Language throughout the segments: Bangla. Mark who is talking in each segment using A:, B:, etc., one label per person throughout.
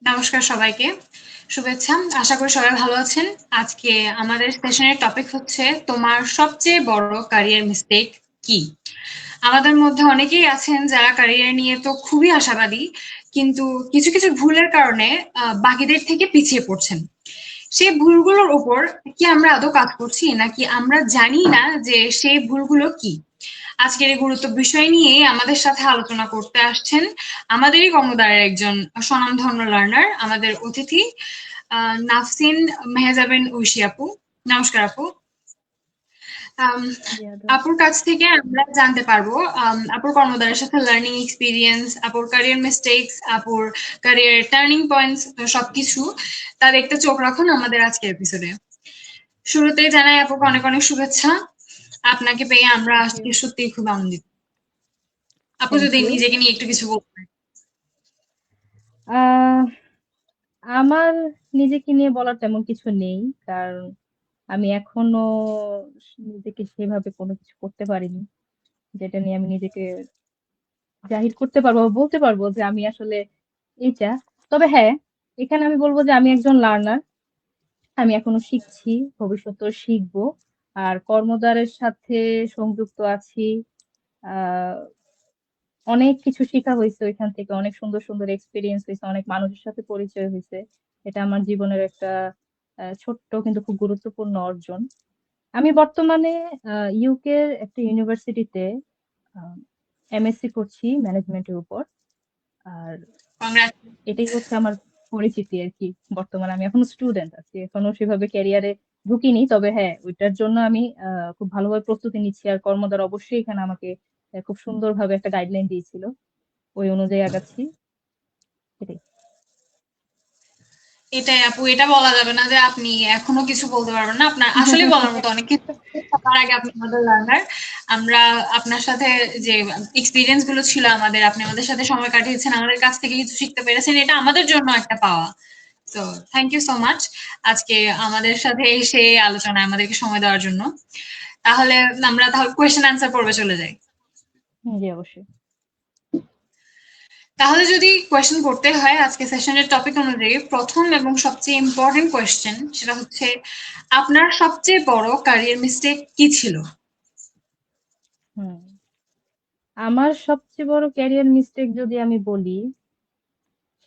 A: নমস্কার সবাইকে। শুভেচ্ছা। আশা করি সবাই ভালো আছেন। আজকে আমাদের সেশনের টপিক হচ্ছে তোমার সবচেয়ে বড় ক্যারিয়ার মিস্টেক কি? আমাদের মধ্যে অনেকেই আছেন যারা ক্যারিয়ার নিয়ে তো খুবই আশাবাদী। কিন্তু কিছু ভুলের কারণে বাকিদের থেকে পিছিয়ে পড়ছেন। সেই ভুলগুলোর উপর কি আমরা আদৌ কাজ করছি নাকি আমরা জানি না যে সেই ভুলগুলো কি? আজকের এই গুরুত্ব বিষয় নিয়ে আমাদের সাথে আলোচনা করতে আসছেন আমাদেরই কর্মদ্বারের একজন স্বনামধন্য লার্নার, আমাদের অতিথি নাফসিন মেহজাবিন ঐশী আপু। নমস্কার আপু। আম,
B: জি আদাব।
A: আপুর কাছ থেকে আমরা জানতে পারবো আপুর কর্মদ্বারের সাথে লার্নিং এক্সপিরিয়েন্স, আপুর ক্যারিয়ার মিস্টেক্স, আপুর ক্যারিয়ার টার্নিং পয়েন্টস, সবকিছু তা দেখতে চোখ রাখুন আমাদের আজকের এপিসোডে। শুরুতেই জানাই আপুকে অনেক অনেক শুভেচ্ছা। আপনাকে পেয়ে আমরা
B: থ্যাংক ইউ।
A: আজকে সত্যিই খুব আনন্দিত। আপু
B: থ্যাংক
A: যদি
B: ইউ।
A: নিজেকে নিয়ে একটু কিছু বলতেন।
B: আহ আমার নিজেকে নিয়ে বলার তেমন কিছু নেই, কারণ আমি এখনো নিজেকে সেভাবে কোনো কিছু করতে পারিনি যেটা নিয়ে আমি নিজেকে জাহির করতে পারবো বা বলতে পারবো যে আমি আসলে এইটা। তবে হ্যাঁ, এখানে আমি বলবো যে আমি একজন লার্নার। আমি এখনো শিখছি, ভবিষ্যতেও শিখবো। আর কর্মদ্বারের সাথে সংযুক্ত আছি। আহ অনেক কিছু শেখা হয়েছে ওইখান থেকে, অনেক সুন্দর সুন্দর এক্সপিরিয়েন্স হয়েছে, অনেক মানুষের সাথে পরিচয় হয়েছে। এটা আমার জীবনের একটা ছোট্ট কিন্তু খুব গুরুত্বপূর্ণ অর্জন। আমি বর্তমানে ইউকে একটা ইউনিভার্সিটিতে এমএসসি করছি ম্যানেজমেন্টের উপর। আর
A: কংগ্রাচ।
B: এটাই হচ্ছে আমার পরিচিতি আর কি। বর্তমানে আমি এখনো স্টুডেন্ট আছি, এখনো সেভাবে ক্যারিয়ারে ঢুকিনি। তবে হ্যাঁ, ওইটার জন্য আমি খুব ভালোভাবে প্রস্তুতি নিচ্ছি। আর কর্মদ্বার অবশ্যই এখানে আমাকে খুব সুন্দরভাবে একটা গাইডলাইন দিয়েছিল, ওই অনুযায়ী আগাচ্ছি। সেটাই।
A: এটাই আপু, এটা বলা যাবে না যে আপনি এখনো কিছু বলতে পারবেন না। আপনার আসলে বলার মতো অনেক কিছু আছে। তার আগে আপনি আমাদের লার্নার। আমরা আপনার সাথে যে এক্সপিরিয়েন্স গুলো ছিল আমাদের, আপনি আমাদের সাথে সময় কাটিয়েছেন, আমাদের কাছ থেকে কিছু শিখতে পেরেছেন, এটা আমাদের জন্য একটা পাওয়া। তো থ্যাংক ইউ সো মাচ আজকে আমাদের সাথে এসে আলোচনায় আমাদেরকে সময় দেওয়ার জন্য। তাহলে কোয়েশ্চেন আনসার পর্বে চলে যাই।
B: জি অবশ্যই।
A: তাহলে যদি কোয়েশ্চেন করতে হয় আজকে সেশনের টপিক অনুযায়ী, প্রথম এবং সবচেয়ে ইম্পর্টেন্ট কোয়েশ্চেন সেটা হচ্ছে আপনার সবচেয়ে বড় ক্যারিয়ার মিস্টেক কি ছিল?
B: হুম, আমার সবচেয়ে বড় ক্যারিয়ার মিস্টেক যদি আমি বলি,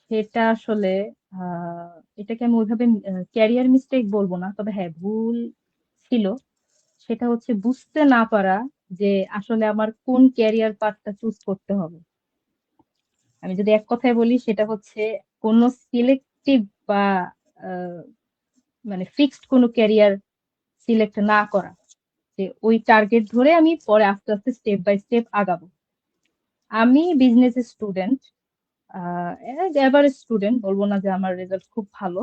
B: সেটা আসলে আহ এটাকে আমি ওইভাবে ক্যারিয়ার মিস্টেক বলবো না, তবে হ্যাঁ ভুল ছিল। সেটা হচ্ছে বুঝতে না পারা যে আসলে আমার কোন ক্যারিয়ার পাথটা চুজ করতে হবে। আমি যদি এক কথায় বলি, সেটা হচ্ছে কোনো সিলেক্টিভ বা আহ, মানে ফিক্সড কোনো ক্যারিয়ার সিলেক্ট না করা, যে ওই টার্গেট ধরে আমি পরে আস্তে আস্তে স্টেপ বাই স্টেপ আগাবো। আমি বিজনেস স্টুডেন্ট, এভারেজ স্টুডেন্ট বলবো না যে আমার রেজাল্ট খুব ভালো।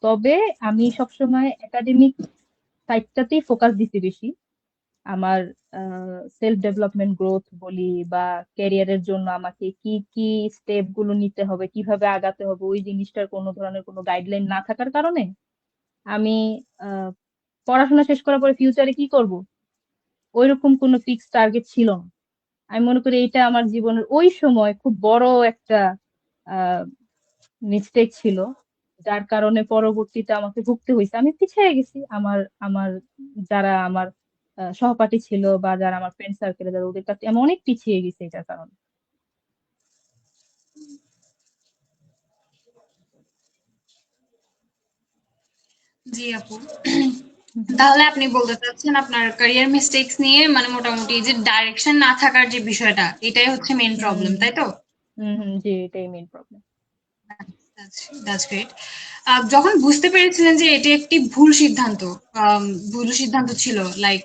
B: তবে আমি সবসময় একাডেমিক সাইডটাতেই ফোকাস দিছি বেশি। আমার সেলফ ডেভেলপমেন্ট গ্রোথ বলি বা ক্যারিয়ারের জন্য আমাকে কি কি স্টেপ গুলো নিতে হবে, কিভাবে আগাতে হবে, ওই জিনিসটার কোনো ধরনের কোনো গাইডলাইন না থাকার কারণে আমি আহ, পড়াশোনা শেষ করার পরে ফিউচারে কি করব ওইরকম কোনো ফিক্স টার্গেট ছিল না। আমি মনে করি এটা আমার জীবনের ওই সময় খুব বড় একটা মিস্টেক ছিল, যার কারণে পরবর্তীতে আমাকে ভুগতে হয়েছে। আমি পিছিয়ে গেছি। আমার আমার যারা আমার সহপাঠী ছিল বা যারা আমার ফ্রেন্ড সার্কেলে, যারা ওদের কাছে আমি অনেক পিছিয়ে গেছি এটার কারণে।
A: জি আপু।
B: হুম হুম।
A: তাহলে আপনি বলতে চাচ্ছেন আপনার ক্যারিয়ার মিস্টেক্স নিয়ে মানে মোটামুটি যে ডাইরেকশন না থাকার যে বিষয়টা, এটাই হচ্ছে মেইন প্রবলেম,
B: হুম
A: তাই তো?
B: হুম, জি এটাই মেইন প্রবলেম।
A: That's great. যখন বুঝতে পেরেছিলেন যে এটি একটি ভুল সিদ্ধান্ত, ভুল সিদ্ধান্ত ছিল, লাইক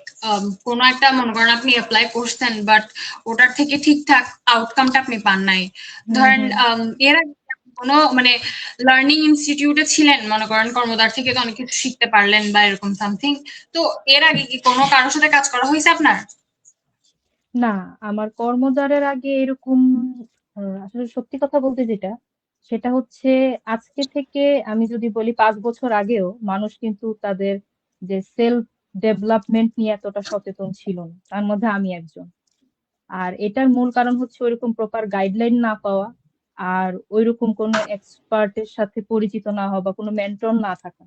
A: কোনো একটা মনে করেন আপনি অ্যাপ্লাই করছেন বাট ওটার থেকে ঠিকঠাক আউটকামটা আপনি পান নাই।
B: হুম
A: ধরেন
B: হুম।
A: এর আগে কোনো মানে লার্নিং ইনস্টিটিউটে ছিলেন, মনে করেন কর্মদ্বার থেকে তো অনেক কিছু শিখতে পারলেন বা এরকম সামথিং। তো এর আগে কি কোনো কারোর সাথে কাজ করা হয়েছে আপনার?
B: না, আমার কর্মদ্বারের আগে এরকম আসলে সত্যি কথা বলতে যেটা, সেটা হচ্ছে আজকে থেকে আমি যদি বলি 5 বছর আগেও মানুষ কিন্তু তাদের যে সেলফ ডেভেলপমেন্ট নিয়ে এতটা সচেতন ছিল না, তার মধ্যে আমি একজন। আর এটার মূল কারণ হচ্ছে ওইরকম প্রপার গাইডলাইন না পাওয়া। আর ওইরকম কোনো এক্সপার্টের সাথে পরিচিত না হওয়া বা কোনো মেন্টর না থাকা,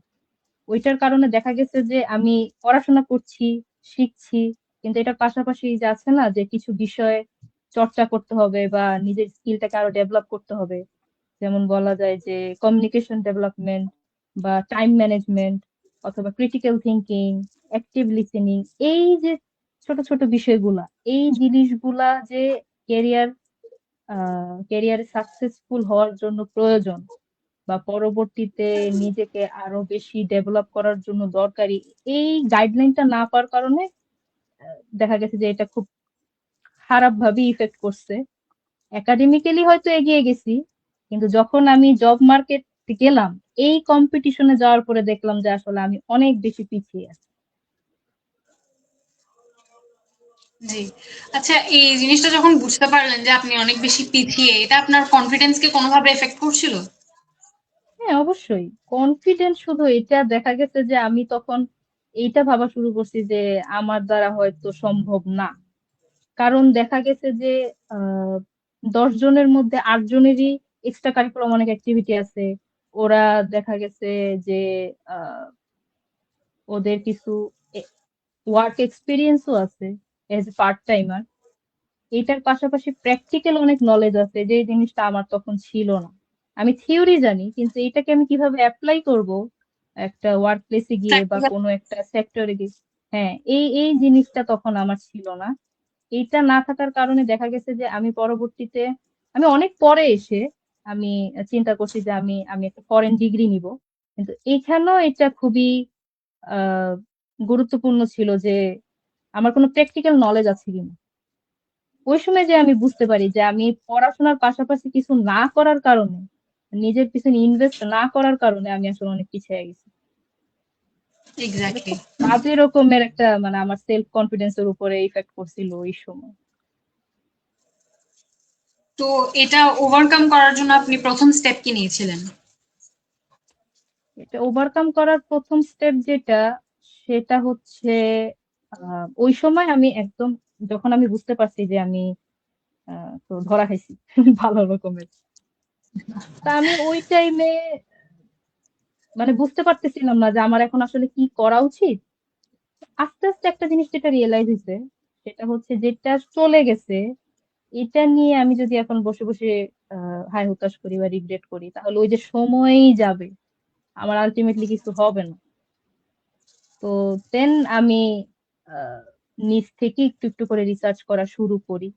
B: ওইটার কারণে দেখা গেছে যে আমি পড়াশোনা করছি, শিখছি, কিন্তু এটার পাশাপাশি যে আছে না যে কিছু বিষয় চর্চা করতে হবে বা নিজের স্কিলটাকে আরো ডেভেলপ করতে হবে, যেমন বলা যায় যে কমিউনিকেশন ডেভেলপমেন্ট বা টাইম ম্যানেজমেন্ট অথবা ক্রিটিক্যাল থিঙ্কিং, অ্যাক্টিভ লিসেনিং, এই যে ছোট ছোট বিষয়গুলা, এই জিনিসগুলা যে ক্যারিয়ার ক্যারিয়ারে সাকসেসফুল হওয়ার জন্য প্রয়োজন বা পরবর্তীতে নিজেকে আরো বেশি ডেভেলপ করার জন্য দরকারি, এই গাইডলাইনটা না পাওয়ার কারণে দেখা গেছে যে এটা খুব খারাপ ভাবে ইফেক্ট করছে। একাডেমিক্যালি হয়তো এগিয়ে গেছি, কিন্তু যখন আমি জব মার্কেট গেলাম, এই কম্পিটিশনে যাওয়ার পরে দেখলাম যে আসলে আমি অনেক বেশি পিছিয়ে আছি।
A: জি। আচ্ছা, এই জিনিসটা যখন বুঝতে পারলেন যে আপনি অনেক বেশি পিছিয়ে, এটা আপনার কনফিডেন্সকে কোনোভাবে এফেক্ট করছিল?
B: হ্যাঁ, অবশ্যই কনফিডেন্স, শুধু এটা দেখা গেছে যে আমি তখন এইটা ভাবা শুরু করছি যে আমার দ্বারা হয়তো সম্ভব না। কারণ দেখা গেছে যে 10 জনের মধ্যে 8 জনেরই এক্সট্রা কারিকুলাম অনেক অ্যাক্টিভিটি আছে। ওরা দেখা গেছে যে আহ, ওদের কিছু ওয়ার্ক এক্সপিরিয়েন্সও আছে এজ এ পার্ট টাইমার। এটার পাশাপাশি প্র্যাকটিক্যাল অনেক নলেজ আছে, যে জিনিসটা আমার তখন ছিল না। আমি থিওরি জানি, কিন্তু এটাকে আমি কিভাবে অ্যাপ্লাই করব একটা ওয়ার্ক প্লেসে গিয়ে বা
A: প্র্যাকটিক্যাল।
B: কোনো একটা সেক্টরে গিয়ে, হ্যাঁ, এই জিনিসটা তখন আমার ছিল না। এইটা না থাকার কারণে দেখা গেছে যে আমি পরবর্তীতে, আমি অনেক পরে এসে আমি চিন্তা করছি যে আমি আমি একটা ফরেন ডিগ্রি নিব, কিন্তু এখানেও এটা খুবই আহ গুরুত্বপূর্ণ ছিল যে আমার কোনো প্র্যাকটিক্যাল নলেজ আছে কিনা। ওই সময় যে আমি বুঝতে পারি যে আমি পড়াশোনার পাশাপাশি কিছু না করার কারণে, নিজের পিছনে ইনভেস্ট না করার কারণে আমি আসলে অনেক পিছিয়ে গেছি। এটা
A: এক্স্যাক্টলি।
B: খুব বাজে রকমের একটা, মানে আমার সেলফ কনফিডেন্সের উপরে ইফেক্ট করছিল ওই সময়।
A: তো এটা ওভারকাম করার জন্য আপনি প্রথম স্টেপ কি নিয়েছিলেন?
B: এটা ওভারকাম করার প্রথম স্টেপ যেটা, সেটা হচ্ছে ওই সময় আমি একদম, যখন আমি বুঝতে পারছি যে আমি তো ধরা খাইছি ভালো রকমের, তা আমি ওই টাইমে মানে বুঝতে পারতেছিলাম না যে আমার এখন আসলে কি করা উচিত। আস্তে আস্তে একটা জিনিস যেটা রিয়েলাইজ হয়েছে, সেটা হচ্ছে যেটা চলে গেছে এটা নিয়ে আমি যদি এখন বসে বসে হায় হুতাশ করি বা রিগ্রেট করি, তাহলে ওই যে সময়ই যাবে, আমার আলটিমেটলি কিছু হবে না। তো দেন আমি আহ, নিজ থেকে একটু একটু করে রিসার্চ করা শুরু করি।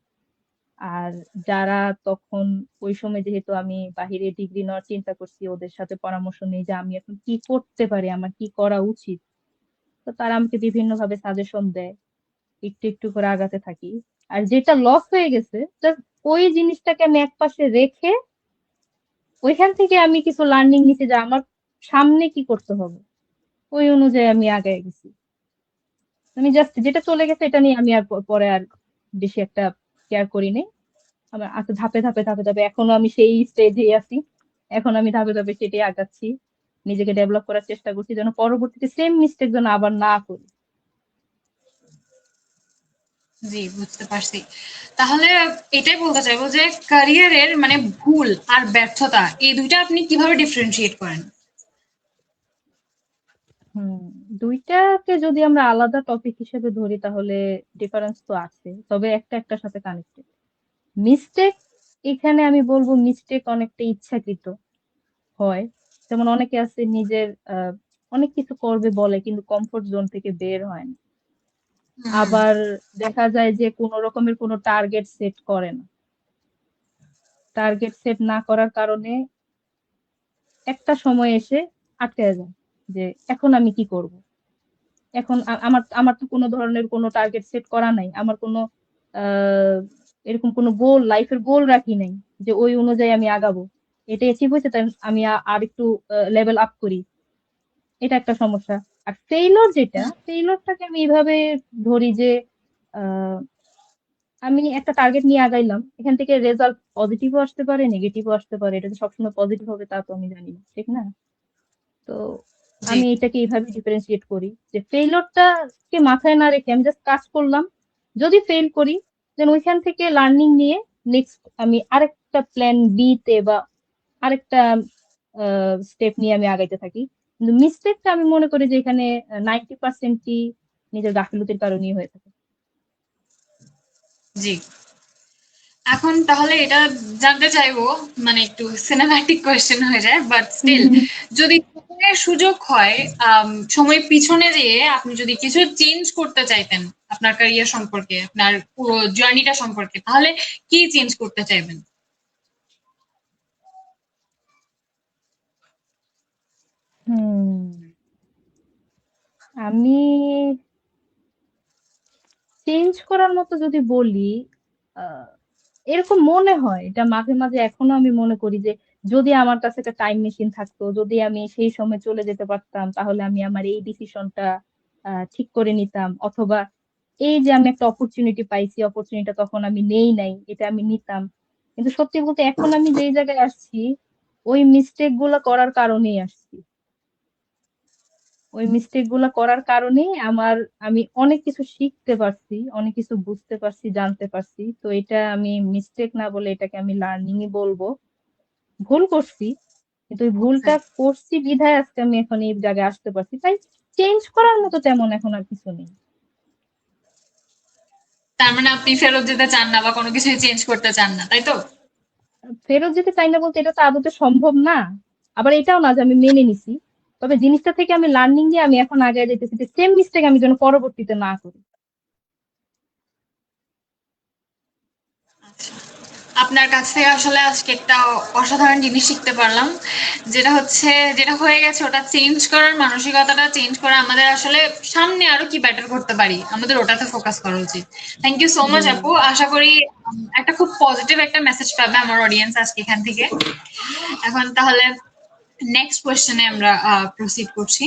B: আর যারা তখন, ওই সময় যেহেতু আমি বাহিরে ডিগ্রি নেওয়ার চিন্তা করছি, ওদের সাথে পরামর্শ নিই যে আমি এখন কি করতে পারি, আমার কি করা উচিত। তো তারা আমাকে বিভিন্ন ভাবে সাজেশন দেয়, একটু একটু করে আগাতে থাকি। আর যেটা লস হয়ে গেছে, just ওই জিনিসটাকে আমি একপাশে রেখে ওইখান থেকে আমি কিছু লার্নিং নিতে, যে আমার সামনে কি করতে হবে, ওই অনুযায়ী আমি আগে গেছি। আমি জাস্ট যেটা চলে গেছে এটা নিয়ে আমি আর পরে আর বেশি একটা কেয়ার করি নাই। আমার আস্তে ধাপে ধাপে ধাপে ধাপে এখনো আমি সেই স্টেজে আছি। এখন আমি ধাপে ধাপে সেটাই আগাচ্ছি, নিজেকে ডেভেলপ করার চেষ্টা করছি যেন পরবর্তীতে সেম মিস্টেক যেন আবার না করি।
A: জি, বুঝতে পারছি। তাহলে এটাই বলতে চাইবো যে ক্যারিয়ারের মানে ভুল আর ব্যর্থতা এই দুইটা আপনি কিভাবে ডিফারেন্সিয়েট করেন?
B: হুম, দুইটাকে যদি আমরা আলাদা টপিক হিসেবে ধরি তাহলে ডিফারেন্স তো আছে, তবে একটা একটার সাথে কানেক্টেড। মিস্টেক, এখানে আমি বলবো মিস্টেক অনেকটা ইচ্ছাকৃত হয়। যেমন অনেকে আছে নিজের অনেক কিছু করবে বলে কিন্তু কমফোর্ট জোন থেকে বের হয় না।
A: হুম।
B: আবার দেখা যায় যে কোনো রকমের কোনো টার্গেট সেট করে না। টার্গেট সেট না করার কারণে একটা সময় এসে আটকে যায় যে এখন আমি কি করব। এখন আমার আমার তো কোনো ধরনের কোনো টার্গেট সেট করা নাই, আমার কোনো আহ এরকম কোনো গোল, লাইফের গোল রাখি নাই যে ওই অনুযায়ী আমি আগাবো। এটা অ্যাচিভ হয়েছে তাই আমি আর একটু লেভেল আপ করি। এটা একটা সমস্যা। আর ফেইলর, যেটা ফেইলরটাকে আমি এইভাবে ধরি যে আহ, আমি একটা টার্গেট নিয়ে আগাইলাম, এখান থেকে রেজাল্ট পজিটিভও আসতে পারে, নেগেটিভও আসতে পারে, এটা যে সবসময় পজিটিভ হবে তা তো আমি জানি না, ঠিক না? তো
A: জি।
B: আমি এটাকে এইভাবে ডিফারেন্সিয়েট করি যে ফেইলরটাকে মাথায় না রেখে আমি জাস্ট কাজ করলাম, যদি ফেল করি দেন ওইখান থেকে লার্নিং নিয়ে নেক্সট আমি আরেক আরেকটা প্ল্যান বি তে বা আরেকটা স্টেপ নিয়ে আমি আগাইতে থাকি। কিন্তু মিস্টেকটা আমি মনে করি যে এখানে 90%ই নিজের গাফিলতির কারণেই হয়ে থাকে।
A: জি। এখন তাহলে এটা জানতে চাইবো, মানে একটু সিনেম্যাটিক কোয়েশ্চেন হয়ে যায়, বাট স্টিল, যদি সময়ের সুযোগ হয়, সময় পিছনে যেয়ে আপনি যদি কিছু চেঞ্জ করতে চাইতেন আপনার ক্যারিয়ার সম্পর্কে, আপনার পুরো জার্নিটা সম্পর্কে, তাহলে কি চেঞ্জ করতে চাইবেন?
B: হুম, আমি চেঞ্জ করার মতো যদি বলি, আহ, এরকম মনে হয়, এটা মাঝে মাঝে এখনো আমি মনে করি যে যদি আমার কাছে একটা টাইম মেশিন থাকতো, যদি আমি সেই সময় চলে যেতে পারতাম, তাহলে আমি আমার এই ডিসিশনটা ঠিক করে নিতাম, অথবা এই যে আমি একটা অপরচুনিটি পাইছি, অপরচুনিটিটা তখন আমি নেই নাই, এটা আমি নিতাম। কিন্তু সত্যি বলতে এখন আমি যেই জায়গায় আসছি, ওই মিস্টেক গুলো করার কারণেই আসছি। ওই মিস্টেক গুলা করার কারণেই আমি অনেক কিছু শিখতে পারছি, অনেক কিছু বুঝতে পারছি, জানতে পারছি। তো এটা আমি মিস্টেক না বলে এটাকে আমি লার্নিংই বলবো। ভুল করছি, কিন্তু ওই ভুলটা করছি বিধায় আজকে আমি এখন এই জায়গায় আসতে পারছি। তাই চেঞ্জ করার মতো তেমন এখন আর কিছু নেই।
A: তার মানে আপনি ফেরত যেতে চান না বা কোনো কিছুই চেঞ্জ করতে চান না, তাই তো?
B: ফেরত যেতে চাই না বলতে এটা তো আদতে সম্ভব না। আবার এটাও না যে আমি মেনে নিছি। তবে জিনিসটা থেকে আমি লার্নিং নিয়ে আমি এখন আগে যেতেছি যে সেম মিস্টেক আমি যেন পরবর্তীতে না করি।
A: আপনার কাছ থেকে আসলে আজকে একটা অসাধারণ জিনিস শিখতে পারলাম, যেটা হচ্ছে, যেটা হয়ে গেছে ওটা চেঞ্জ করার মানসিকতাটা চেঞ্জ করা, আমাদের আসলে সামনে আরো কি বেটার করতে পারি আমাদের ওটাতে ফোকাস করা উচিত। থ্যাংক ইউ সো
B: জি।
A: মাচ আপু, আশা করি একটা খুব পজিটিভ একটা মেসেজ পাবে আমার অডিয়েন্স আজকে এখান থেকে। এখন তাহলে নেক্সট কোয়েশ্চেনে আমরা প্রসিড করছি।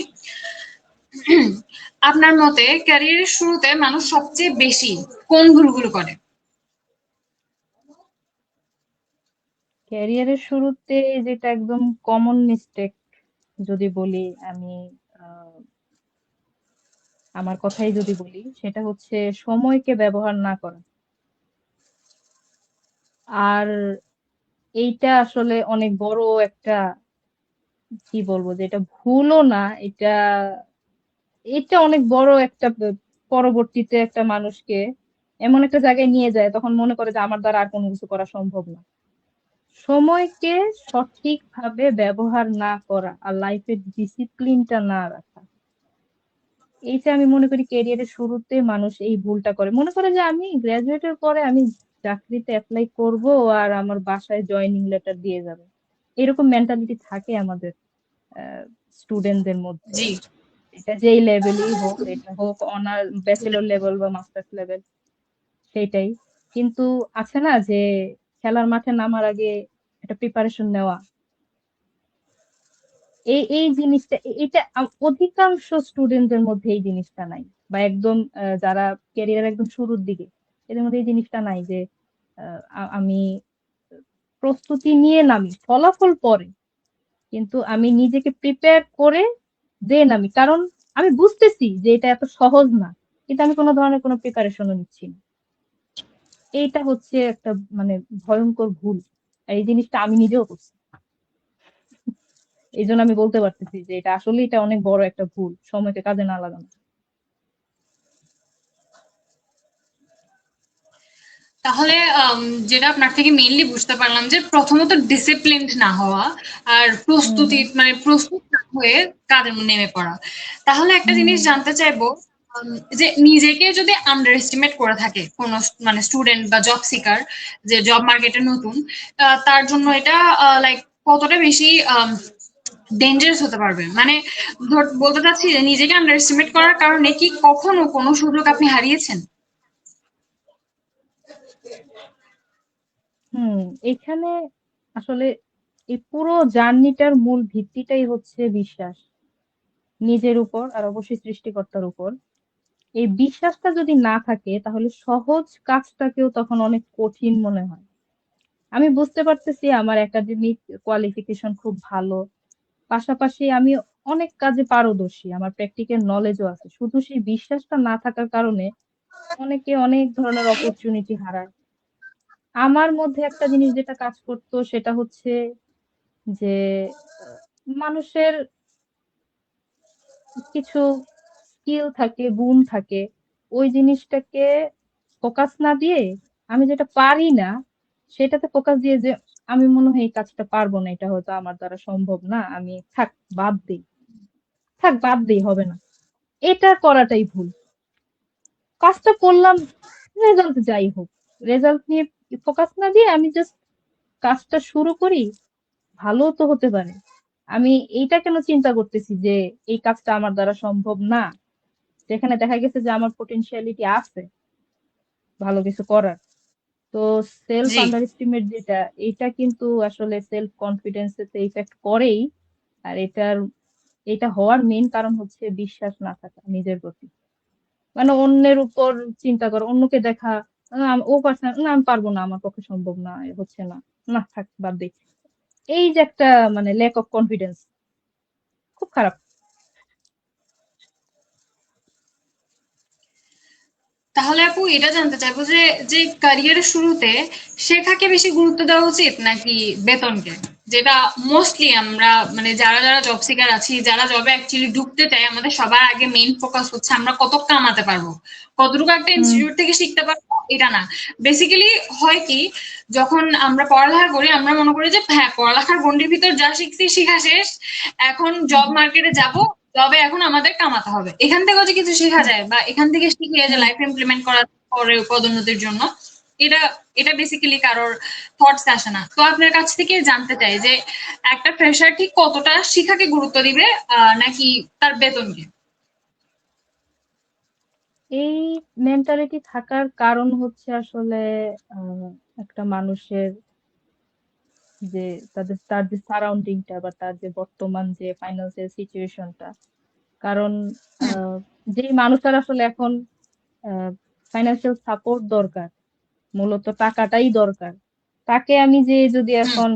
A: আপনার মতে ক্যারিয়ারের শুরুতে মানুষ সবচেয়ে বেশি কোন ভুলগুলো করে?
B: ক্যারিয়ারের শুরুতে যেটা একদম কমন মিস্টেক যদি বলি আমি, আহ, আমার কথাই যদি বলি, সেটা হচ্ছে সময়কে ব্যবহার না করা। আর এইটা আসলে অনেক বড় একটা, কি বলবো, যে এটা ভুলও না, এটা এটা অনেক বড় একটা পরবর্তীতে একটা মানুষকে এমন একটা জায়গায় নিয়ে যায়, তখন মনে করে যে আমার দ্বারা আর কোনো কিছু করা সম্ভব না। সময়কে সঠিকভাবে ব্যবহার না করা আর লাইফের ডিসিপ্লিনটা না রাখা, এইটা আমি মনে করি ক্যারিয়ারের শুরুতে মানুষ এই ভুলটা করে। মনে করে যে আমি গ্রাজুয়েটের পরে আমি চাকরিতে অ্যাপ্লাই করব আর আমার বাসায় জয়েনিং লেটার দিয়ে যাবে, এরকম মেন্টালিটি থাকে আমাদের স্টুডেন্টদের মধ্যে।
A: জি।
B: এটা যেই লেভেলই হোক, এটা হোক অনার ব্যাচেলর লেভেল বা মাস্টার্স লেভেল, সেইটাই। কিন্তু আছে না যে খেলার মাঠে নামার আগে একটা প্রিপারেশন নেওয়া, এই এই জিনিসটা এটা অধিকাংশ স্টুডেন্টদের মধ্যে এই জিনিসটা নাই। বা একদম যারা ক্যারিয়ার একদম শুরুর দিকে, এদের মধ্যে এই জিনিসটা নাই যে আমি প্রস্তুতি নিয়ে নামি, ফলাফল পরে, কিন্তু আমি নিজেকে প্রিপেয়ার করে দেন আমি, কারণ আমি বুঝতেছি যে এটা এত সহজ না, কিন্তু আমি কোনো ধরনের কোনো প্রিপারেশনও নিচ্ছি না। এইটা হচ্ছে একটা মানে ভয়ঙ্কর ভুল। আর এই জিনিসটা আমি নিজেও করছি। এই জন্য আমি বলতে পারতেছি যে এটা আসলে এটা অনেক বড় একটা ভুল, সময়কে কাজে না লাগানো।
A: তাহলে যেটা আপনার থেকে মেইনলি বুঝতে পারলাম যে প্রথমত ডিসিপ্লিনড না হওয়া, আর
B: হুম
A: প্রস্তুতি মানে প্রস্তুত না হয়ে কাজের মধ্যে নেমে পড়া। তাহলে একটা জিনিস
B: হুম
A: জানতে চাইবো, যে নিজেকে যদি আন্ডার এস্টিমেট করে থাকে কোন মানে স্টুডেন্ট বা জব সিকার, যে জব মার্কেটে নতুন, তার জন্য এটা লাইক কতটা বেশি ডেঞ্জারাস হতে পারবে, মানে বলতে চাচ্ছি যে নিজেকে আন্ডার এস্টিমেট করার কারণে কি কখনো কোনো সুযোগ আপনি হারিয়েছেন?
B: হুম এখানে আসলে এই পুরো জার্নিটার মূল ভিত্তিটাই হচ্ছে বিশ্বাস, নিজের উপর আর অবশ্যই সৃষ্টিকর্তার উপর। এই বিশ্বাসটা যদি না থাকে তাহলে সহজ কাজটাকেও তখন অনেক কঠিন মনে হয়। আমি বুঝতে পারতেছি আমার একাডেমিক কোয়ালিফিকেশন খুব ভালো, পাশাপাশি আমি অনেক কাজে পারদর্শী, আমার প্র্যাকটিক্যাল নলেজও আছে, শুধু সেই বিশ্বাসটা না থাকার কারণে অনেকে অনেক ধরনের অপরচুনিটি হারায়। আমার মধ্যে একটা জিনিস যেটা কাজ করতো সেটা হচ্ছে যে মানুষের কিছু স্কিল থাকে, গুণ থাকে, ওই জিনিসটাকে ফোকাস না দিয়ে আমি যেটা পারি না সেটাতে ফোকাস দিয়ে যে আমি মনে হয় এই কাজটা পারবো না, এটা হয়তো আমার দ্বারা সম্ভব না, আমি বাদ দিই, হবে না, এটা করাটাই ভুল। কাজটা করলাম, রেজাল্ট যাই হোক, রেজাল্ট নিয়ে ফোকাস না দিয়ে আমি জাস্ট কাজটা শুরু করি, ভালো তো হতে পারে। আমি এইটা কেন চিন্তা করতেছি যে এই কাজটা আমার দ্বারা সম্ভব না, যেখানে দেখা গেছে যে আমার পটেনশিয়ালিটি আছে ভালো কিছু করার। তো সেলফ
A: জি।
B: আন্ডার এস্টিমেট যেটা, এটা কিন্তু আসলে সেলফ কনফিডেন্সে ইফেক্ট করেই। আর এটা হওয়ার মেইন কারণ হচ্ছে বিশ্বাস না থাকা নিজের প্রতি। মানে অন্যের উপর চিন্তা করা, অন্যকে দেখা, ও পারছে না, না আমি পারবো না, আমার পক্ষে সম্ভব না, এ হচ্ছে না, না থাক বাদ দিই, এই যে একটা মানে ল্যাক অফ কনফিডেন্স, খুব খারাপ।
A: তাহলে আপু এটা জানতে চাইবো যে যে ক্যারিয়ারের শুরুতে শেখাকে বেশি গুরুত্ব দেওয়া উচিত নাকি বেতনকে, যেটা মোস্টলি আমরা মানে যারা যারা জব সিকার আছি, যারা জবে অ্যাকচুয়ালি ঢুকতে চাই, আমাদের সবার আগে মেইন ফোকাস হচ্ছে আমরা কত কামাতে পারবো, কতটুকু একটা
B: হুম।
A: ইনস্টিটিউট থেকে শিখতে পারবো, এটা না। বেসিক্যালি হয় কি, যখন আমরা পড়ালেখা করি আমরা মনে করি যে হ্যাঁ পড়ালেখার গণ্ডির ভিতর যা শিখছি শিখা শেষ, এখন জব
B: হুম।
A: মার্কেটে যাব, তবে এখন আমাদের কামাতে হবে, এখান থেকেও যে কিছু শেখা
B: হুম।
A: যায় বা এখান থেকে শিখে যে
B: হুম।
A: লাইফ ইমপ্লিমেন্ট করা পরে পদোন্নতির জন্য, এটা এটা বেসিক্যালি কারোর থটস আসে না। তো আপনার কাছ থেকে জানতে চাই যে একটা ফ্রেশার ঠিক কতটা শিখাকে গুরুত্ব দিবে নাকি তার বেতনকে?
B: এই মেন্টালিটি থাকার কারণ হচ্ছে আসলে আহ, একটা মানুষের যে তার যে সারাউন্ডিংটা বা তার যে বর্তমান যে ফাইন্যান্সিয়াল সিচুয়েশনটা। কারণ
A: হুম।
B: আহ, যে মানুষটার আসলে এখন ফাইন্যান্সিয়াল সাপোর্ট দরকার, মূলত টাকাটাই দরকার, তাকে আমি যে যদি
A: হুম।
B: এখন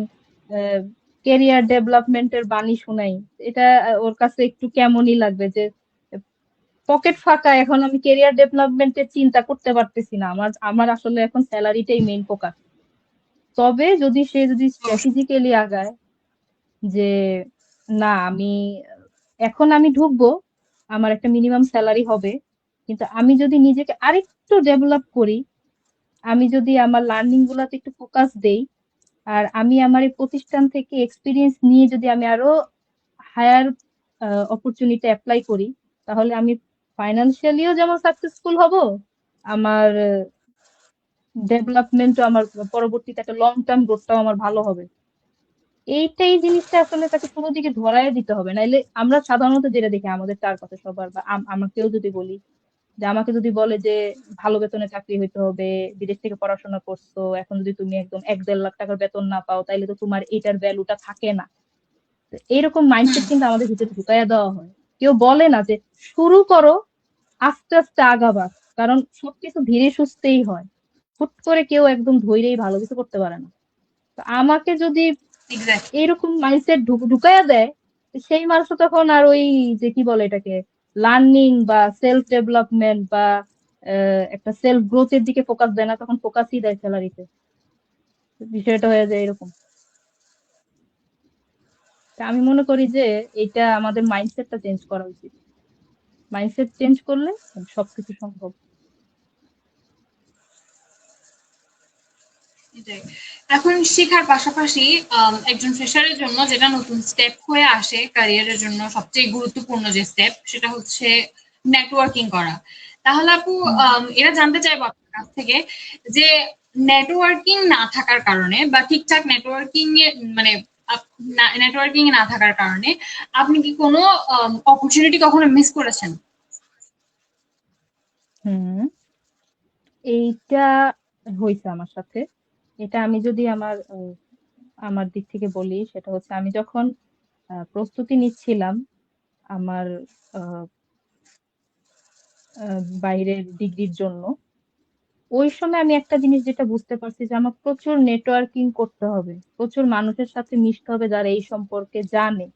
B: ক্যারিয়ার ডেভেলপমেন্টের বাণী শুনাই, এটা ওর কাছে একটু কেমনই লাগবে যে পকেট ফাঁকা, এখন আমি ক্যারিয়ার ডেভেলপমেন্টের চিন্তা করতে পারতেছি না, আমার আমার আসলে এখন স্যালারিটাই মেইন ফোকাস। তবে সে যদি
A: অবশ্যই।
B: স্ট্র্যাটেজিক্যালি আগায় যে না আমি এখন আমি ঢুকবো, আমার একটা মিনিমাম স্যালারি হবে, কিন্তু আমি যদি নিজেকে আরেকটু ডেভেলপ করি, আমি যদি আমার লার্নিং গুলাতে একটু ফোকাস দেই, আর আমি আমার এই প্রতিষ্ঠান থেকে এক্সপিরিয়েন্স নিয়ে যদি আমি আরো হায়ার অপরচুনিটি অ্যাপ্লাই করি, তাহলে আমি ফাইন্যান্সিয়ালিও যেমন সাকসেসফুল হব, আমার ডেভেলপমেন্টও আমার পরবর্তীতে একটা লং টার্ম গ্রোথটাও আমার ভালো হবে। এইটাই জিনিসটা আসলে তাকে শুরু দিকে ধরায় দিতে হবে, নাইলে আমরা সাধারণত যেটা দেখি আমাদের চারপাশে সবার, বা আমাকেও যদি বলি, যে আমাকে যদি বলে যে ভালো বেতনে চাকরি হইতে হবে, বিদেশ থেকে পড়াশোনা করছো, এখন যদি তুমি একদম 1-1.5 লাখ টাকার বেতন না পাও, তাইলে তো তোমার এটার ভ্যালুটা থাকে না। তো এইরকম মাইন্ডসেট
A: হুম।
B: কিন্তু আমাদের ভিতরে ঢুকাইয়া দেওয়া হয়। কেউ বলে না যে শুরু করো, আস্তে আস্তে আগাবা, কারণ সবকিছু ধীরে সুস্থেই হয়, হুট করে কেউ একদম ধৈর্যই ভালো কিছু করতে পারে না। তো আমাকে যদি
A: এক্স্যাক্টলি।
B: এইরকম মাইন্ডসেট ঢুকাইয়া দেয়, তো সেই মানুষ তখন আর ওই যে কি বলে এটাকে, লার্নিং বা সেলফ ডেভেলপমেন্ট বা একটা সেলফ গ্রোথের দিকে ফোকাস দেয় না, তখন ফোকাসই দেয় স্যালারিতে। বিষয়টা হয়ে যায় এরকম। তা আমি মনে করি যে এটা আমাদের মাইন্ডসেটটা চেঞ্জ করা উচিত। মাইন্ডসেট চেঞ্জ করলে সবকিছু সম্ভব।
A: এটাই। এখন শেখার পাশাপাশি একজন ফ্রেশারের জন্য যেটা নতুন স্টেপ হয়ে আসে ক্যারিয়ারের জন্য, সবচেয়ে গুরুত্বপূর্ণ যে স্টেপ সেটা হচ্ছে নেটওয়ার্কিং করা। তাহলে আপু
B: হুম।
A: এটা জানতে চাইবো আপনার কাছ থেকে যে নেটওয়ার্কিং না থাকার কারণে বা ঠিকঠাক নেটওয়ার্কিং এ মানে নেটওয়ার্কিং না থাকার কারণে আপনি কি কোনো অপরচুনিটি কখনো মিস করেছেন?
B: হুম। এইটা হয়েছে আমার সাথে। এটা আমি যদি আমার দিক থেকে বলি, সেটা হচ্ছে আমি যখন প্রস্তুতি নিচ্ছিলাম আমার আহ, বাইরের ডিগ্রির জন্য, ওই সময় আমি একটা জিনিস যেটা বুঝতে পারছি যে আমার প্রচুর নেটওয়ার্কিং করতে হবে, প্রচুর মানুষের সাথে মিশতে হবে যারা এই সম্পর্কে জানে।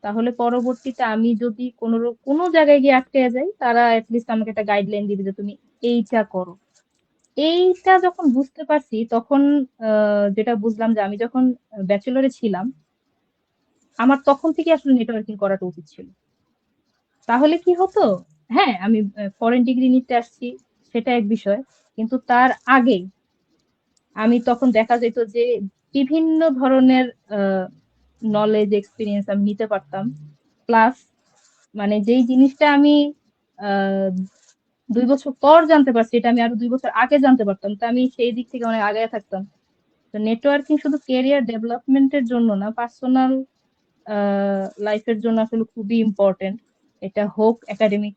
B: তাহলে পরবর্তীতে আমি যদি কোনো জায়গায় গিয়ে আটকে যাই, তারা অ্যাটলিস্ট আমাকে একটা গাইডলাইন দিবে যে তুমি এইটা করো। এইটা যখন বুঝতে পারছি তখন যেটা বুঝলাম যে আমি যখন ব্যাচেলরে ছিলাম আমার তখন থেকে আসলে নেটওয়ার্কিং করাটা উচিত ছিল। তাহলে কি হতো, হ্যাঁ আমি ফরেন ডিগ্রি নিতে আসছি সেটা এক বিষয়, কিন্তু তার আগে আমি তখন দেখা যেত যে বিভিন্ন ধরনের নলেজ এক্সপিরিয়েন্স আমি নিতে পারতাম। প্লাস মানে যেই জিনিসটা আমি আহ 2 বছর পর জানতে পারছি এটা আমি আরো 2 বছর আগে জানতে পারতাম, তো আমি সেই দিক থেকে অনেক আগায় থাকতাম। তো নেটওয়ার্কিং শুধু ক্যারিয়ার ডেভেলপমেন্টের জন্য না, পার্সোনাল লাইফের জন্য আসলে খুবই ইম্পর্টেন্ট। এটা হোক একাডেমিক,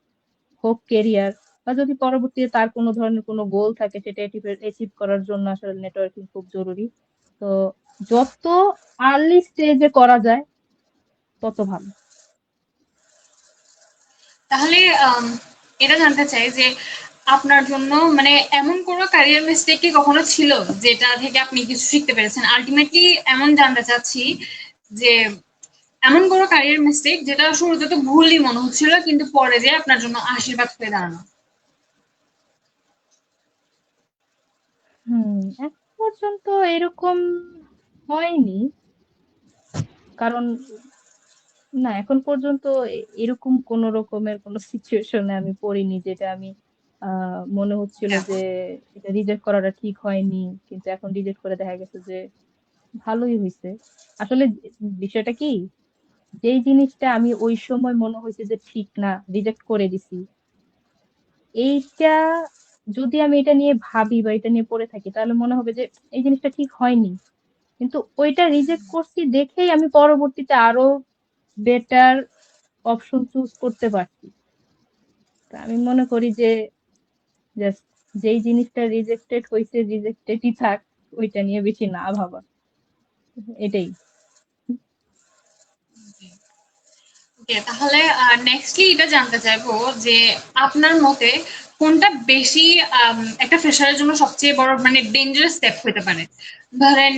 B: হোক কেরিয়ার, বা যদি পরবর্তীতে তার কোনো ধরনের কোনো গোল থাকে সেটা অ্যাচিভ করার জন্য আসলে নেটওয়ার্কিং খুব জরুরি। তো যত আর্লি স্টেজে করা যায় তত ভালো।
A: তাহলে এটা জানতে চাই যে আপনার জন্য মানে এমন কোনো ক্যারিয়ার মিস্টেক কি কখনো ছিল যেটা থেকে আপনি কিছু শিখতে পেরেছেন? আলটিমেটলি এমন জানতে চাচ্ছি যে এমন কোনো ক্যারিয়ার মিস্টেক যেটা শুরুতে তো ভুলই মনে হচ্ছিল কিন্তু পরে যে আপনার জন্য আশীর্বাদ হয়ে দাঁড়ানো।
B: এখন পর্যন্ত এরকম হয়নি, কারণ না এখন পর্যন্ত এরকম কোন রকমের কোন সিচুয়েশনে আমি পড়িনি যেটা আমি মনে হচ্ছিল
A: হ্যাঁ।
B: যে এটা রিজেক্ট করাটা ঠিক হয়নি, কিন্তু এখন রিজেক্ট করে দেখা গেছে যে ভালোই হয়েছে। আসলে বিষয়টা কি, যেই জিনিসটা আমি ওই সময় মনে হয়েছে যে ঠিক না, রিজেক্ট করে দিছি, এইটা যদি আমি এটা নিয়ে ভাবি বা এটা নিয়ে পড়ে থাকি তাহলে মনে হবে যে এই জিনিসটা ঠিক হয়নি, কিন্তু ওইটা রিজেক্ট করছি দেখেই আমি পরবর্তীতে আরো বেটার অপশন চুজ করতে পারছি। তা আমি মনে করি যে জাস্ট যেই জিনিসটা রিজেক্টেড হয়েছে রিজেক্টেডই থাক, ওইটা নিয়ে বেশি না ভাবা, এটাই।
A: ওকে, তাহলে নেক্সটলি এটা জানতে চাইবো যে আপনার মতে কোনটা বেশি একটা ফ্রেশারের জন্য সবচেয়ে বড় মানে ডেঞ্জারাস স্টেপ হতে পারে? ধরেন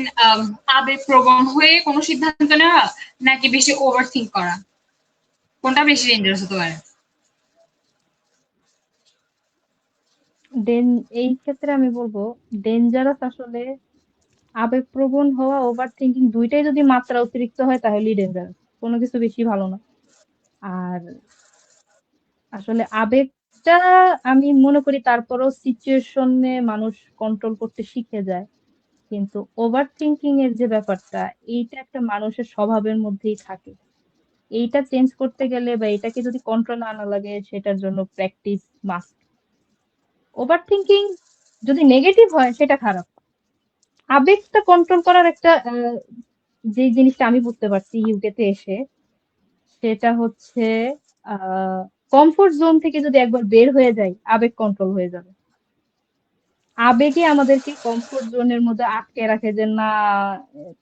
A: আবেগপ্রবণ হয়ে কোনো সিদ্ধান্ত নেওয়া নাকি বেশি ওভার থিঙ্ক করা, কোনটা বেশি ডেঞ্জারাস হতে পারে?
B: দেন এই ক্ষেত্রে আমি বলবো ডেঞ্জারাস আসলে আবেগপ্রবণ হওয়া, ওভার থিঙ্কিং, দুইটাই যদি মাত্রা অতিরিক্ত হয় তাহলেই ডেঞ্জারাস, কোনো কিছু বেশি ভালো না। আর আসলে আবেগটা আমি মনে করি তারপরেও সিচুয়েশনে মানুষ কন্ট্রোল করতে শিখে যায়, কিন্তু ওভার থিঙ্কিং এর যে ব্যাপারটা, এইটা একটা মানুষের স্বভাবের মধ্যেই থাকে। এইটা চেঞ্জ করতে গেলে বা এটাকে যদি কন্ট্রোল আনা লাগে সেটার জন্য প্র্যাকটিস মাস্ট। ওভার থিঙ্কিং যদি নেগেটিভ হয় সেটা খারাপ। আবেগটা কন্ট্রোল করার একটা যে জিনিসটা আমি বুঝতে পারছি ইউকেতে এসে, সেটা হচ্ছে কমফোর্ট জোন থেকে যদি একবার বের হয়ে যায় আবেগ কন্ট্রোল হয়ে যাবে। আবেগে আমাদেরকে কমফোর্ট জোনের মধ্যে আটকে রাখে যে না,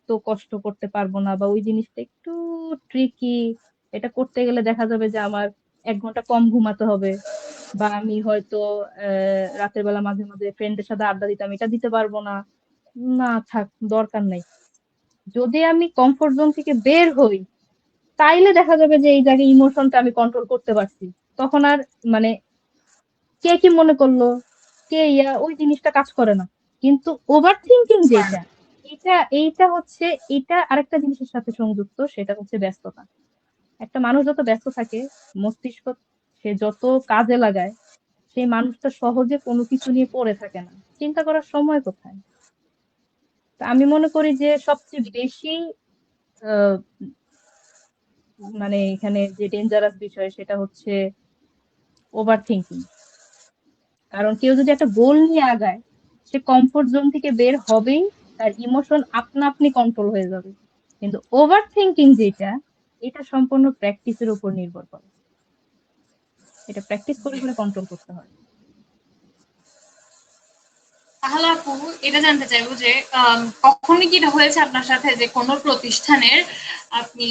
B: তো কষ্ট করতে পারবো না, বা ওই জিনিসটা একটু ট্রিকি, এটা করতে গেলে দেখা যাবে যে আমার 1 ঘন্টা কম ঘুমাতে হবে, বা আমি হয়তো রাতের বেলা মাঝে মাঝে ফ্রেন্ডের সাথে আড্ডা দিতাম, এটা দিতে পারবো না। না থাক, দরকার নাই। যদি আমি কমফোর্ট জোন থেকে বের হই তাইলে দেখা যাবে যে এই জায়গায় ইমোশনটা আমি কন্ট্রোল করতে পারছি। তখন আর মানে কে কি মনে করলো, কে ওই জিনিসটা কাজ করে না। কিন্তু ওভার থিঙ্কিং যেটা, এইটা হচ্ছে, এটা আরেকটা জিনিসের সাথে সংযুক্ত, সেটা হচ্ছে ব্যস্ততা। একটা মানুষ যত ব্যস্ত থাকে, মস্তিষ্ক সে যত কাজে লাগায়, সেই মানুষটা সহজে কোনো কিছু নিয়ে পড়ে থাকে না, চিন্তা করার সময় কোথায়। তা আমি মনে করি যে সবচেয়ে বেশি আহ, মানে এখানে যে ডেঞ্জারাস বিষয় সেটা হচ্ছে ওভার থিঙ্কিং। কারণ কেউ যদি একটা গোল নিয়ে আগায়, সে কমফোর্ট জোন থেকে বের হবেই, তার ইমোশন আপনা আপনি কন্ট্রোল হয়ে যাবে। কিন্তু ওভার থিঙ্কিং যেটা, এটা সম্পূর্ণ প্র্যাকটিসের উপর নির্ভর করে, এটা প্র্যাকটিস করে করে কন্ট্রোল করতে হয়।
A: তাহলে আপু এটা জানতে চাইবো যে কখনো কি এটা হয়েছে আপনার সাথে যে কোনো প্রতিষ্ঠানের আপনি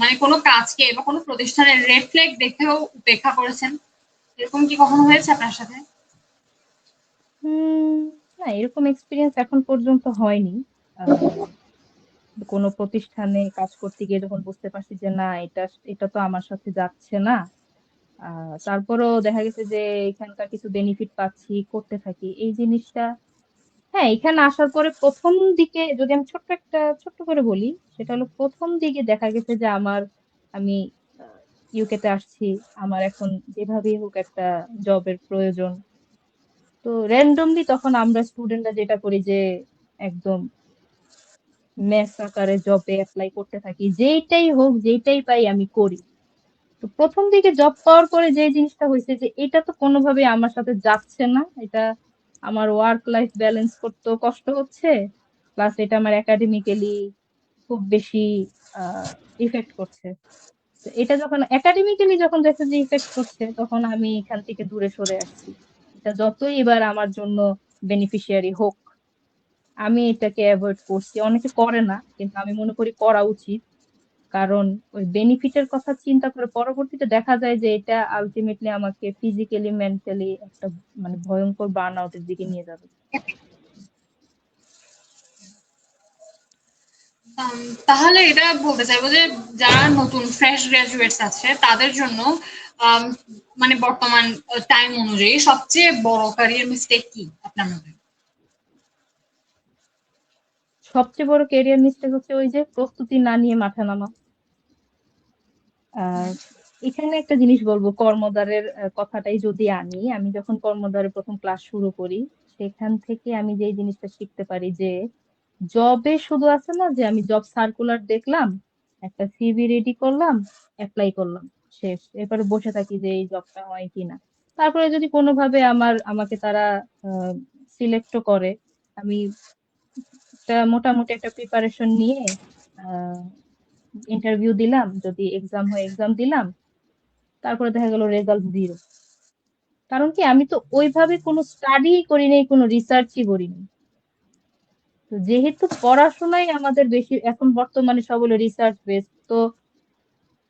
A: মানে কোনো কাজকে বা কোনো প্রতিষ্ঠানের রেড ফ্ল্যাগ দেখেও উপেক্ষা করেছেন? এরকম কি কখনো হয়েছে আপনার সাথে?
B: হুম, না এরকম এক্সপিরিয়েন্স এখন পর্যন্ত হয়নি। আহ, কোনো প্রতিষ্ঠানে কাজ করতে গিয়ে যখন বুঝতে পারছি যে না, এটা এটা তো আমার সাথে যাচ্ছে না, তারপরেও দেখা গেছে যে এখানকার কিছু বেনিফিট পাচ্ছি, করতে থাকি, এই জিনিসটা হ্যাঁ, এখানে আসার পরে প্রথম দিকে যদি আমি ছোট্ট করে বলি, সেটা হলো প্রথম দিকে দেখা গেছে যে আমি ইউকে তে আসছি, আমার এখন যেভাবেই হোক একটা জবের প্রয়োজন। তো র্যান্ডমলি তখন আমরা স্টুডেন্টরা যেটা করি যে একদম মেস আকারে জবে অ্যাপ্লাই করতে থাকি, যেইটাই হোক যেইটাই পাই আমি করি। তো প্রথম দিকে জব পাওয়ার পরে যে জিনিসটা হয়েছে যে এটা তো কোনোভাবে আমার সাথে যাচ্ছে না, এটা আমার ওয়ার্ক লাইফ ব্যালেন্স করতেও কষ্ট হচ্ছে, প্লাস এটা আমার একাডেমিক্যালি খুব বেশি ইফেক্ট করছে। তো এটা যখন একাডেমিক্যালি যখন দেখে যে ইফেক্ট করছে, তখন আমি এখান থেকে দূরে সরে আসছি। এটা যতই এবার আমার জন্য বেনিফিশিয়ারি হোক, আমি এটাকে অ্যাভয়েড করছি। অনেকে করে না, কিন্তু আমি মনে করি করা উচিত। কারণ ওই বেনিফিটের কথা চিন্তা করে পরবর্তীতে দেখা যায় যে এটা আলটিমেটলি আমাকে ফিজিক্যালি মেন্টালি একটা মানে ভয়ঙ্কর বার্ন আউটের দিকে নিয়ে যাবে।
A: তাহলে এটা বলতে চাইবো যে যারা নতুন ফ্রেশ গ্রাজুয়েটস আছে তাদের জন্য আম, মানে বর্তমান টাইম অনুযায়ী সবচেয়ে বড় ক্যারিয়ার মিস্টেক কি আপনার মতে?
B: সবচেয়ে বড় ক্যারিয়ার মিস্টেক হচ্ছে ওই যে প্রস্তুতি না নিয়ে মাঠে নামা। আহ এখানে একটা জিনিস বলবো, কর্মদ্বারের কথাটাই যদি আমি যখন কর্মদ্বারে প্রথম ক্লাস শুরু করি, সেখান থেকে আমি যে জিনিসটা শিখতে পারি যে জবে শুধু আছে না যে আমি জব সার্কুলার দেখলাম, একটা সিভি রেডি করলাম, অ্যাপ্লাই করলাম, শেষ। এরপরে বসে থাকি যে এই জবটা হয় কিনা। তারপরে যদি কোনোভাবে আমাকে তারা সিলেক্টও করে, আমি একটা মোটামুটি একটা প্রিপারেশন নিয়ে ইন্টারভিউ দিলাম, যদি এক্সাম হয় এক্সাম দিলাম, তারপরে দেখা গেল রেজাল্ট জিরো। কারণ কি, আমি তো ওইভাবে কোনো স্টাডি করি নাই, কোনো রিসার্চই করিনি। তো যেহেতু পড়াশোনাই আমাদের বেশি এখন বর্তমানে সব হলো রিসার্চ বেস, তো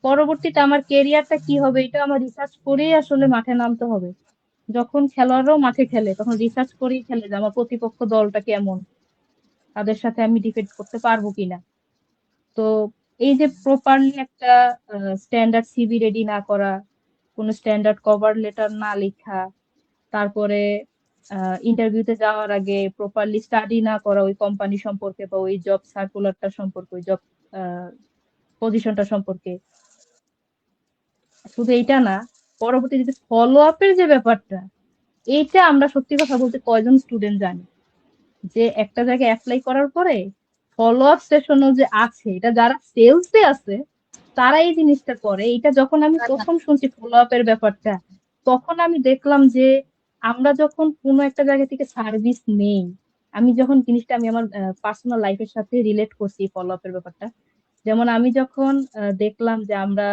B: পরবর্তীতে আমার কেরিয়ারটা কি হবে এটা আমার রিসার্চ করেই আসলে মাঠে নামতে হবে। যখন খেলোয়াড়রাও মাঠে খেলে তখন রিসার্চ করেই খেলে যে আমার প্রতিপক্ষ দলটা কেমন, তাদের সাথে আমি ডিফেন্ড করতে পারবো কিনা। তো এই যে প্রপারলি একটা স্ট্যান্ডার্ড সিভি রেডি না করা, কোনো স্ট্যান্ডার্ড কভার লেটার না লেখা, তারপরে ইন্টারভিউতে যাওয়ার আগে প্রপারলি স্টাডি না করা ওই কোম্পানি সম্পর্কে বা ওই জব সার্কুলারটা সম্পর্কে, ওই জব পজিশনটা সম্পর্কে, শুধু এইটা না, পরবর্তী যদি ফলো আপের যে ব্যাপারটা, এইটা আমরা সত্যি কথা বলতে কয়জন স্টুডেন্ট জানি যে একটা জায়গায় অ্যাপ্লাই করার পরে ফলো আপ সেশনও যে আছে, এটা যারা সেলসে আছে তারা এই জিনিসটা করে। এটা যখন আমি প্রথম শুনছি ফলো আপের ব্যাপারটা, তখন আমি দেখলাম যে আমরা যখন কোনো একটা জায়গা থেকে সার্ভিস নেই, আমি যখন জিনিসটা আমি আমার পার্সোনাল লাইফের সাথে রিলেট করছি ফলো আপের ব্যাপারটা। যেমন আমি যখন দেখলাম যে আমরা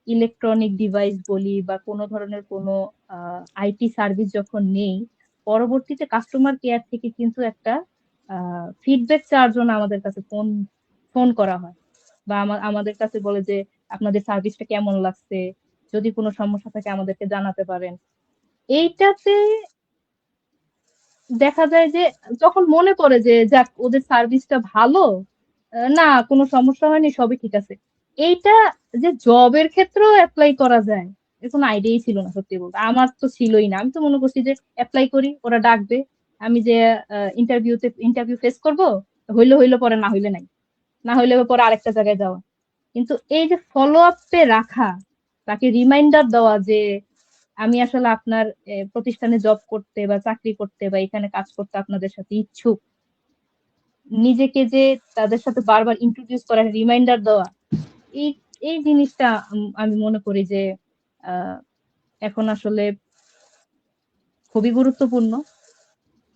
B: ইলেকট্রনিক ডিভাইস বলি বা কোনো ধরনের কোনো আইটি সার্ভিস যখন নেই, পরবর্তীতে কাস্টমার কেয়ার থেকে কিন্তু একটা ফিডব্যাক চাওয়ার জন্য আমাদের কাছে ফোন ফোন করা হয়, বা আমাদের কাছে বলে যে আপনাদের সার্ভিসটা কেমন লাগছে, যদি কোনো সমস্যা থাকে আমাদেরকে জানাতে পারেন। এইটাতে দেখা যায় যে যখন মনে পড়ে যে যাক ওদের সার্ভিসটা ভালো, না কোনো সমস্যা হয়নি, সবই ঠিক আছে, এইটা যে জবের ক্ষেত্রেও অ্যাপ্লাই করা যায় এর কোনো আইডিয়াই ছিল না। সত্যি বলতে আমার তো ছিলই না, আমি তো মনে করছি যে অ্যাপ্লাই করি, ওরা ডাকবে, আমি যে ইন্টারভিউ ফেস করব, হইলে হইলো, পরে না হইলে নাই, না হইলে পরে আরেকটা জায়গায় যাওয়া। কিন্তু এই যে ফলো আপে রাখা, তাকে রিমাইন্ডার দেওয়া যে আমি আসলে আপনার প্রতিষ্ঠানে জব করতে বা চাকরি করতে বা এখানে কাজ করতে আপনাদের সাথে ইচ্ছুক, নিজেকে যে তাদের সাথে বারবার ইন্ট্রোডিউস করার রিমাইন্ডার দেওয়া, এই এই জিনিসটা আমি মনে করি যে আহ, এখন আসলে খুবই গুরুত্বপূর্ণ।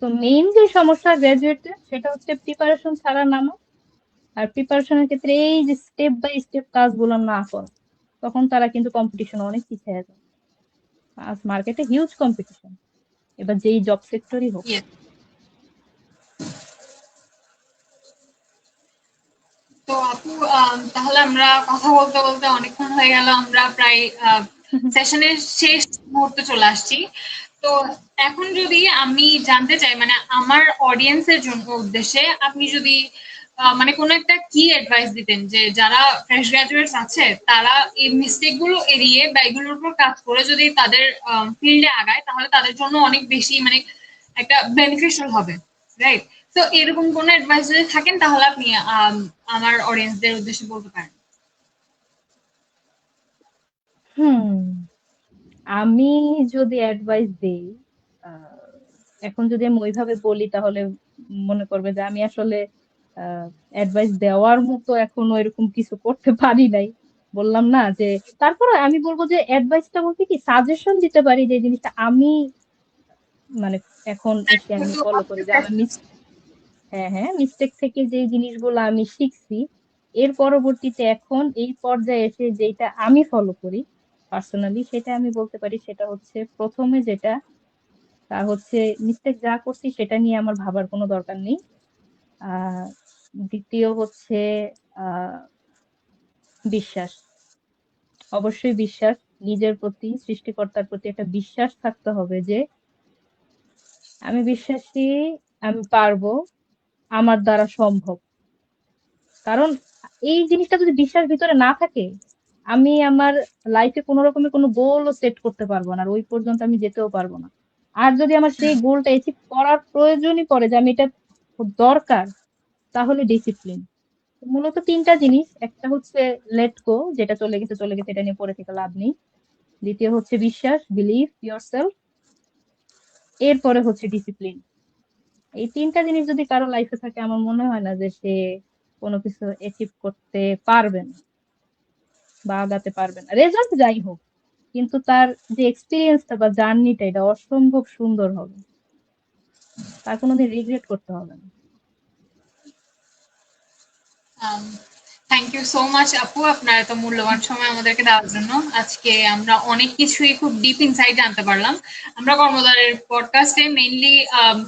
B: তো মেইন যে সমস্যা গ্রাজুয়েটে, সেটা হচ্ছে প্রিপারেশন ছাড়া নামা। আর প্রিপারেশনের ক্ষেত্রে এই যে স্টেপ বাই স্টেপ কাজগুলো না করা, তখন তারা কিন্তু কম্পিটিশন অনেক পিছিয়ে যায়। আজ মার্কেটে হিউজ কম্পিটিশন, এবার যেই জব সেক্টরই হোক।
A: Yes. তো আপু, তাহলে আমরা কথা বলতে বলতে অনেকক্ষণ হয়ে গেল, আমরা প্রায় সেশনের শেষ মুহূর্তে চলে আসছি। তো এখন যদি আমি জানতে চাই, মানে আমার অডিয়েন্সের জন্য উদ্দেশ্যে আপনি যদি মানে কোনো একটা কি অ্যাডভাইস দিতেন যে যারা ফ্রেশ গ্রাজুয়েটস আছে তারা এই মিস্টেক গুলো এড়িয়ে বা এগুলোর উপর কাজ করে যদি তাদের ফিল্ডে আগায় তাহলে তাদের জন্য অনেক বেশি মানে একটা বেনিফিশিয়াল হবে। রাইট? তো এরকম কোনো অ্যাডভাইস যদি থাকেন তাহলে আপনি আমার অডিয়েন্সদের উদ্দেশ্যে বলতে পারেন।
B: হুম আমি যদি অ্যাডভাইস দেই, আহ, এখন যদি আমি ওইভাবে বলি তাহলে মনে করবে যে আমি আসলে অ্যাডভাইস দেওয়ার মতো এখনো এরকম কিছু করতে পারি নাই। বললাম না যে, তারপরে আমি বলবো যে অ্যাডভাইসটা বলতে কি সাজেশন দিতে পারি, যে জিনিসটা আমি মানে এখন এসে আমি ফলো করি, যে আমার হ্যাঁ হ্যাঁ মিস্টেক থেকে যে জিনিসগুলো আমি শিখছি, এর পরবর্তীতে এখন এই পর্যায়ে এসে যেটা আমি ফলো করি পার্সোনালি, সেটা আমি বলতে পারি। সেটা হচ্ছে, প্রথমে যেটা, তা হচ্ছে মিস্টেক যা করছি সেটা নিয়ে আমার ভাবার কোনো দরকার নেই। আহ দ্বিতীয় হচ্ছে আহ বিশ্বাস। অবশ্যই বিশ্বাস, নিজের প্রতি, সৃষ্টিকর্তার প্রতি একটা বিশ্বাস থাকতে হবে যে আমি বিশ্বাসী, আমি পারবো, আমার দ্বারা সম্ভব। কারণ এই জিনিসটা যদি বিশ্বাস ভিতরে না থাকে, আমি আমার লাইফে কোনো রকমের কোনো গোলও সেট করতে পারবো না, আর ওই পর্যন্ত আমি যেতেও পারবো না। আর যদি আমার সেই গোলটা অ্যাচিভ করার প্রয়োজনই পড়ে, যে আমি এটা খুব দরকার, তাহলে ডিসিপ্লিন। মূলত তিনটা জিনিস: একটা হচ্ছে লেট গো, যেটা চলে গেছে চলে গেছে, এটা নিয়ে পড়ে থেকে লাভ নেই। দ্বিতীয় হচ্ছে বিশ্বাস, বিলিভ ইয়োরসেলফ। এরপরে হচ্ছে ডিসিপ্লিন। এই তিনটা জিনিস যদি কারো লাইফে থাকে, আমার মনে হয় না যে সে কোনো কিছু অ্যাচিভ করতে পারবে না বা আগাতে পারবে না, রেজাল্ট যাই হোক। কিন্তু তার যে এক্সপিরিয়েন্সটা বা জার্নিটা, এটা অসম্ভব সুন্দর হবে, তার কোনোদিন রিগ্রেট করতে হবে না।
A: থ্যাংক ইউ সো মাচ আপু, আপনার এত মূল্যবান সময় আমাদেরকে দেওয়ার জন্য। আজকে আমরা অনেক কিছুই খুব ডিপ ইনসাইট জানতে পারলাম। আমরা কর্মদ্বারের পডকাস্টে মেইনলি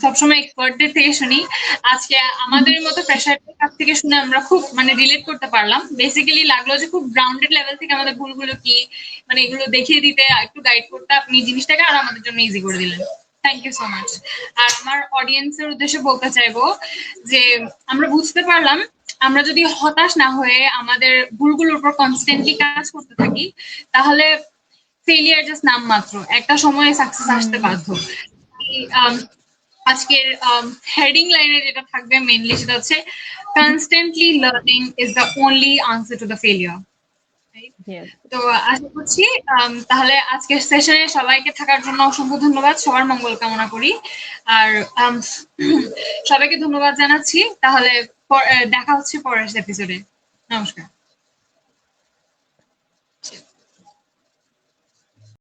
A: সবসময় এক্সপার্টদের থেকে শুনি। আজকে আমাদের মতো ফ্রেশারদের কাছ থেকে শুনে আমরা খুব মানে রিলেট করতে পারলাম। বেসিক্যালি লাগলো যে খুব গ্রাউন্ডেড লেভেল থেকে আমাদের ভুলগুলো কি, মানে এগুলো দেখিয়ে দিতে, একটু গাইড করতে আপনি জিনিসটাকে আরো আমাদের জন্য ইজি করে দিলেন। Thank you so much. আর আমার অডিয়েন্সের উদ্দেশ্যে বলতে চাইবো যে আমরা বুঝতে পারলাম, আমরা যদি হতাশ না হয়ে আমাদের ভুলগুলোর উপর কনস্ট্যান্টলি কাজ করতে থাকি, তাহলে ফেলিয়ার জাস্ট নাম মাত্র, একটা সময়ে সাকসেস আসতে
B: হুম
A: বাধ্য। আজকের হেডিং লাইনে যেটা থাকবে মেইনলি সেটা হচ্ছে, constantly learning is the only answer to the failure.
B: yes.
A: তো আশা করছি তাহলে আজকের সেশনে সবাইকে থাকার জন্য অসংখ্য ধন্যবাদ, সবার মঙ্গল কামনা করি। আর সবাইকে ধন্যবাদ জানাচ্ছি। তাহলে দেখা হচ্ছে পরের এপিসোডে। নমস্কার।